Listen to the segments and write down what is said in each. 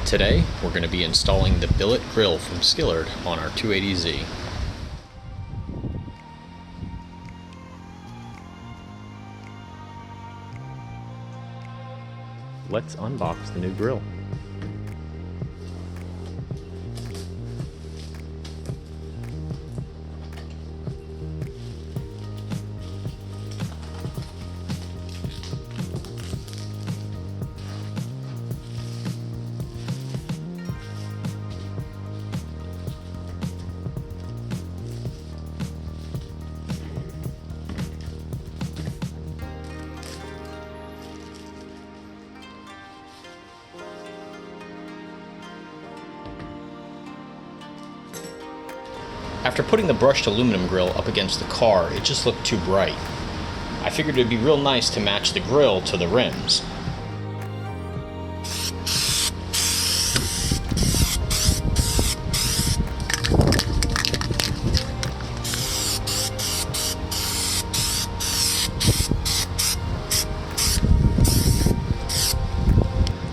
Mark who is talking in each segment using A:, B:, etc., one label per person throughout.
A: Today, we're going to be installing the billet grill from Skillard on our 280Z. Let's unbox the new grill. After putting the brushed aluminum grill up against the car, it just looked too bright. I figured it would be real nice to match the grill to the rims.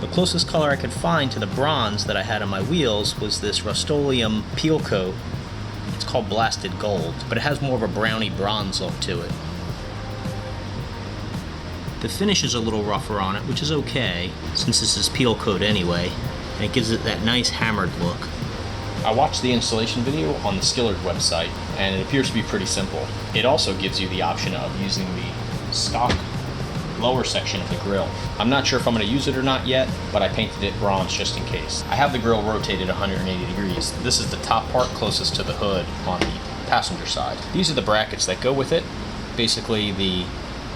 A: The closest color I could find to the bronze that I had on my wheels was this Rust-Oleum peel coat. It's called Blasted Gold, but it has more of a browny bronze look to it. The finish is a little rougher on it, which is okay, since this is peel coat anyway, and it gives it that nice hammered look. I watched the installation video on the Skillard website, and it appears to be pretty simple. It also gives you the option of using the stock lower section of the grill. I'm not sure if I'm going to use it or not yet, but I painted it bronze just in case. I have the grill rotated 180 degrees. This is the top part closest to the hood on the passenger side. These are the brackets that go with it. Basically, the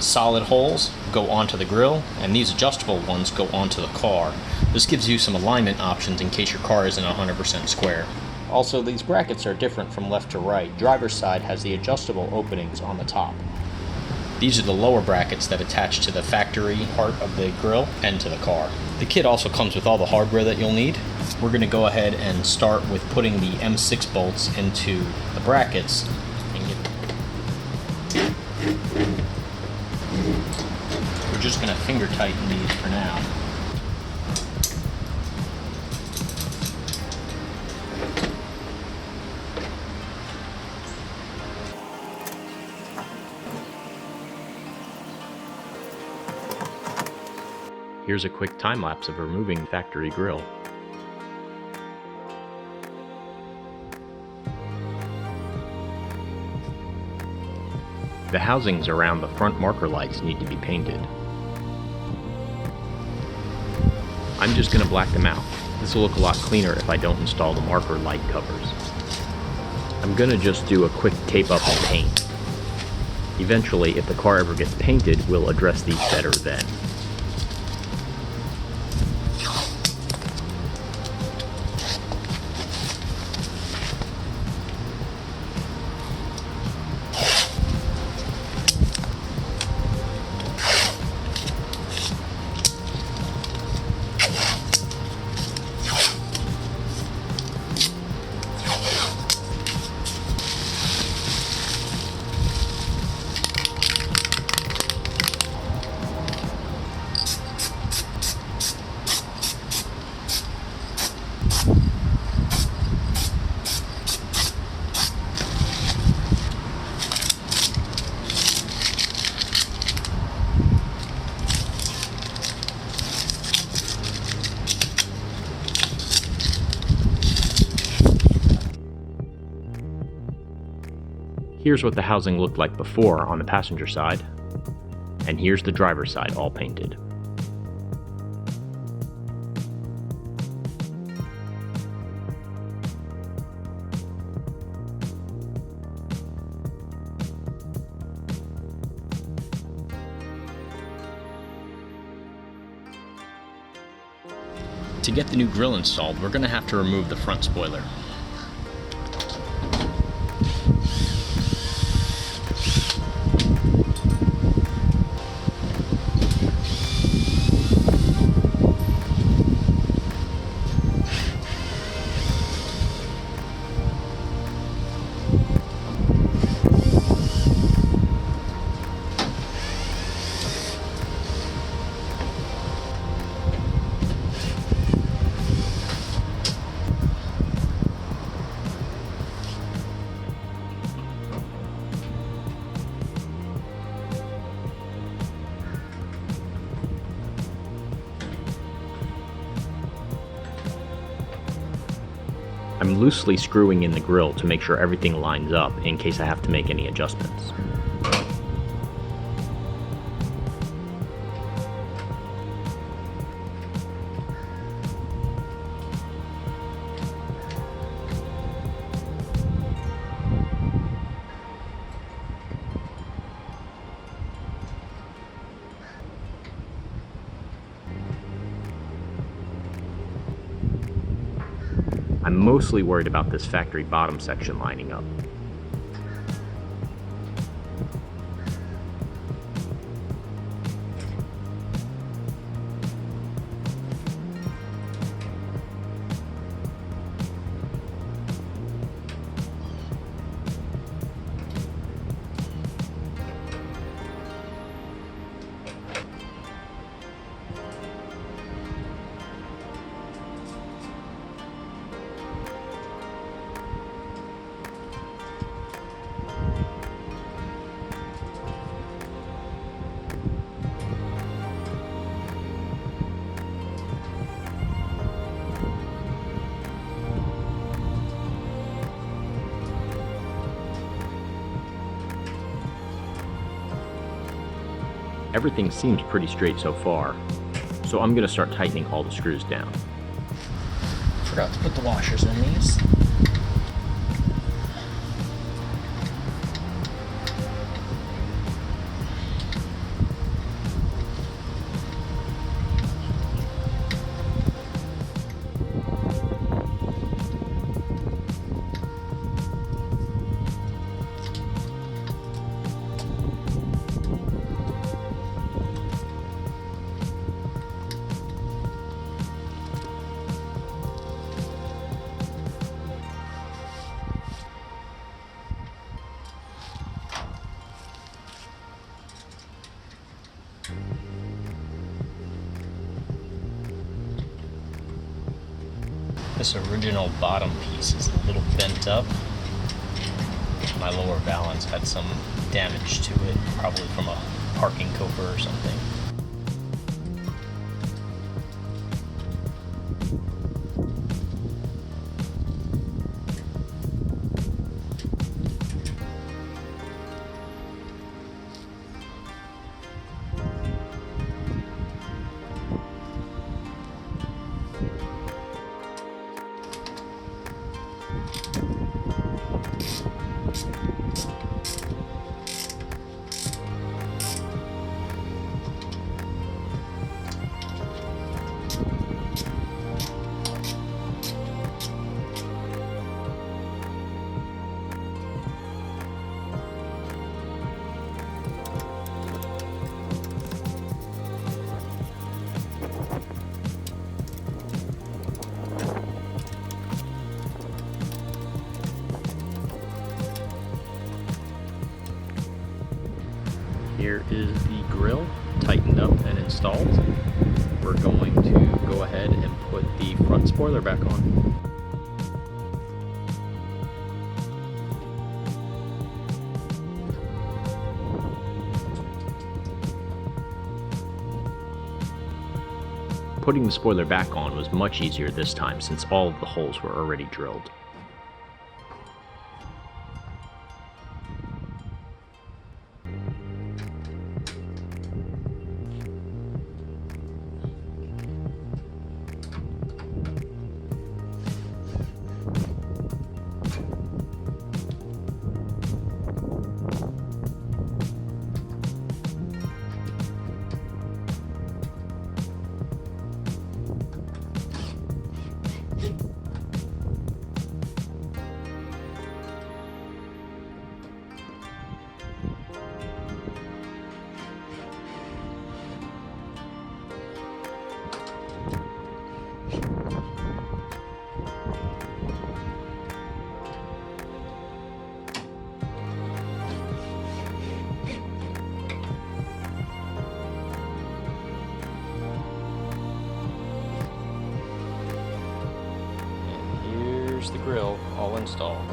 A: solid holes go onto the grill, and these adjustable ones go onto the car. This gives you some alignment options in case your car isn't 100% square. Also, these brackets are different from left to right. Driver's side has the adjustable openings on the top. These are the lower brackets that attach to the factory part of the grill and to the car. The kit also comes with all the hardware that you'll need. We're going to go ahead and start with putting the M6 bolts into the brackets. We're just going to finger tighten these for now. Here's a quick time-lapse of removing the factory grill. The housings around the front marker lights need to be painted. I'm just going to black them out. This will look a lot cleaner if I don't install the marker light covers. I'm going to just do a quick tape up and paint. Eventually, if the car ever gets painted, we'll address these better then. Here's what the housing looked like before on the passenger side, and here's the driver's side all painted. To get the new grill installed, we're going to have to remove the front spoiler. I'm loosely screwing in the grill to make sure everything lines up in case I have to make any adjustments. I'm mostly worried about this factory bottom section lining up. Everything seems pretty straight so far, so I'm going to start tightening all the screws down. Forgot to put the washers in these. This original bottom piece is a little bent up. My lower valance had some damage to it, probably from a parking coper or something. Here is the grill tightened up and installed. We're going to go ahead and put the front spoiler back on. Putting the spoiler back on was much easier this time since all of the holes were already drilled. The grill all installed.